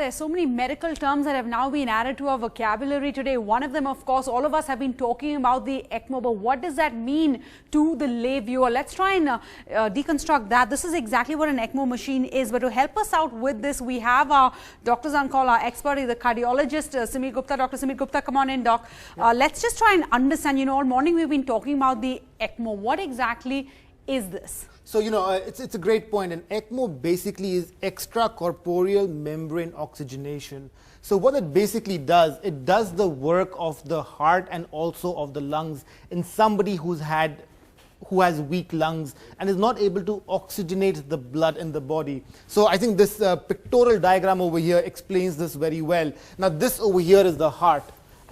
There are so many medical terms that have now been added to our vocabulary today. One of them, of course, all of us have been talking about the ECMO, but what does that mean to the lay viewer? Let's try and deconstruct that. This is exactly what an ECMO machine is, but to help us out with this, we have our doctors on call, our expert, the cardiologist, Sameer Gupta. Dr. Sameer Gupta, come on in, doc. Let's just try and understand, all morning we've been talking about the ECMO. What exactly is this? So, it's a great point. An ECMO basically is extracorporeal membrane oxygenation. So what it basically does, it does the work of the heart and also of the lungs in somebody who has weak lungs and is not able to oxygenate the blood in the body. So I think this pictorial diagram over here explains this very well. Now this over here is the heart.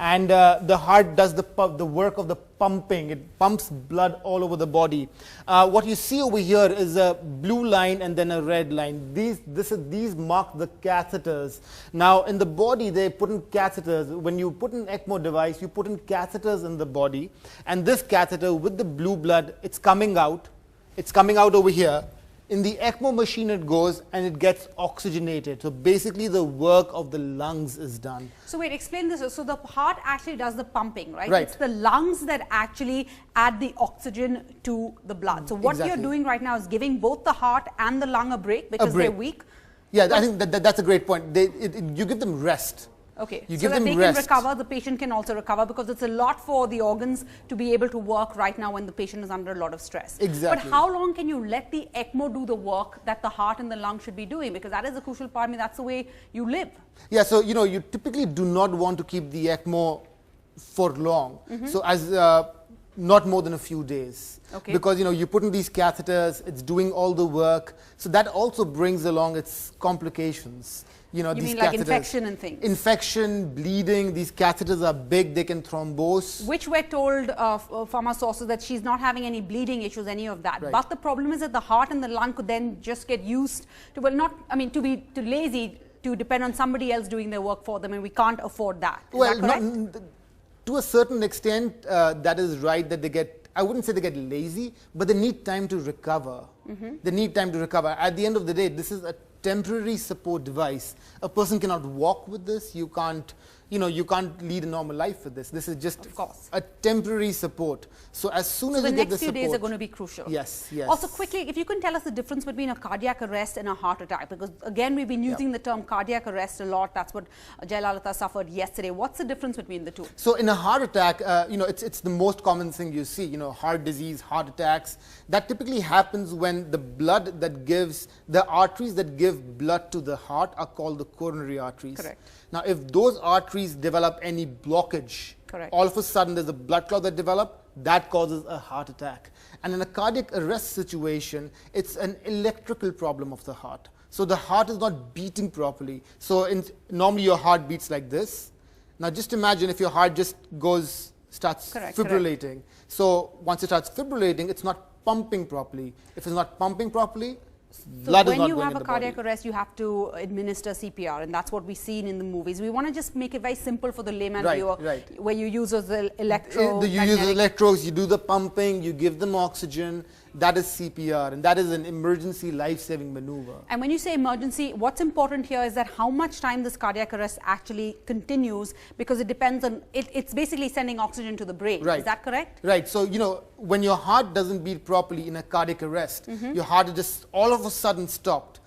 And the heart does the work of the pumping. It pumps blood all over the body. What you see over here is a blue line and then a red line. These mark the catheters. Now in the body they put in catheters. When you put an ECMO device, you put in catheters in the body. And this catheter with the blue blood, it's coming out. It's coming out over here. In the ECMO machine it goes and it gets oxygenated. So basically the work of the lungs is done. So wait, explain this. So the heart actually does the pumping, right? Right. It's the lungs that actually add the oxygen to the blood. So what you're doing right now is giving both the heart and the lung a break because they're weak. Yeah, I think that's a great point. You give them rest. Okay, so that they can recover, the patient can also recover, because it's a lot for the organs to be able to work right now when the patient is under a lot of stress. Exactly. But how long can you let the ECMO do the work that the heart and the lung should be doing? Because that is a crucial part. I mean, that's the way you live. Yeah, so you typically do not want to keep the ECMO for long. So as not more than a few days. Okay. Because you put in these catheters, it's doing all the work. So that also brings along its complications. You these mean catheters, like infection and things? Infection, bleeding, these catheters are big, they can thrombose. Which we're told from our sources that she's not having any bleeding issues, any of that. Right. But the problem is that the heart and the lung could then just get used to, to be too lazy to depend on somebody else doing their work for them, and we can't afford that. Is that correct? To a certain extent, that is right, that they get, I wouldn't say they get lazy, but they need time to recover. They need time to recover. At the end of the day, this is a temporary support device. A person cannot walk with this. You can't lead a normal life with this. This is just a temporary support. So as soon as you get the support, the next few days are going to be crucial. Yes, yes. Also, quickly, if you can tell us the difference between a cardiac arrest and a heart attack, because again, we've been using the term cardiac arrest a lot. That's what Jayalalitha suffered yesterday. What's the difference between the two? So in a heart attack, it's the most common thing you see. Heart disease, heart attacks. That typically happens when the blood that gives, the arteries that give blood to the heart are called the coronary arteries. Correct. Now, if those arteries develop any blockage, all of a sudden there's a blood clot that develops, that causes a heart attack. And in a cardiac arrest situation, it's an electrical problem of the heart. So the heart is not beating properly. So normally your heart beats like this. Now just imagine if your heart just starts fibrillating. So once it starts fibrillating, it's not pumping properly. If it's not pumping properly, blood is not going in the body. When you have a cardiac arrest, you have to administer CPR, and that's what we've seen in the movies. We want to just make it very simple for the layman viewer, where you use the electrodes. You use the electrodes, you do the pumping, you give them oxygen. That is CPR, and that is an emergency life-saving maneuver. And when you say emergency, what's important here is that how much time this cardiac arrest actually continues, because it depends on, it's basically sending oxygen to the brain. Right. Is that correct? Right. So, when your heart doesn't beat properly in a cardiac arrest, your heart is just all of a sudden stopped.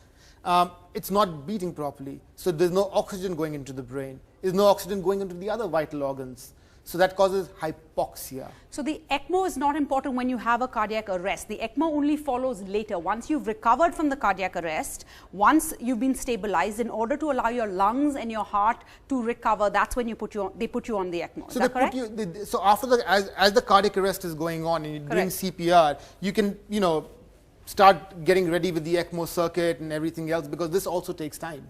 It's not beating properly. So there's no oxygen going into the brain. There's no oxygen going into the other vital organs. So that causes hypoxia. So the ECMO is not important when you have a cardiac arrest. The ECMO only follows later. Once you've recovered from the cardiac arrest, once you've been stabilized, in order to allow your lungs and your heart to recover, that's when they put you on the ECMO. So is that correct? So after as the cardiac arrest is going on and you're doing CPR, you can start getting ready with the ECMO circuit and everything else, because this also takes time.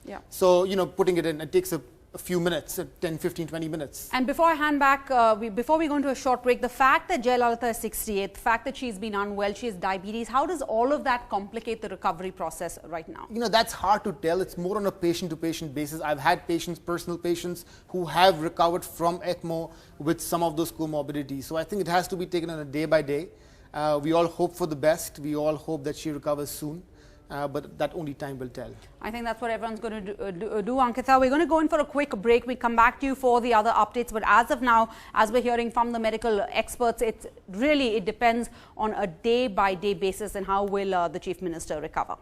Yeah. So putting it in, it takes a few minutes, 10, 15, 20 minutes. And before I hand back, before we go into a short break, the fact that Jayalalitha is 68, the fact that she's been unwell, she has diabetes, how does all of that complicate the recovery process right now? That's hard to tell. It's more on a patient-to-patient basis. I've had personal patients, who have recovered from ECMO with some of those comorbidities. So I think it has to be taken on a day by day. We all hope for the best. We all hope that she recovers soon. but that only time will tell. I think that's what everyone's going to do, Ankita. We're going to go in for a quick break. We come back to you for the other updates. But as of now, as we're hearing from the medical experts, it depends on a day-by-day basis and how will the Chief Minister recover.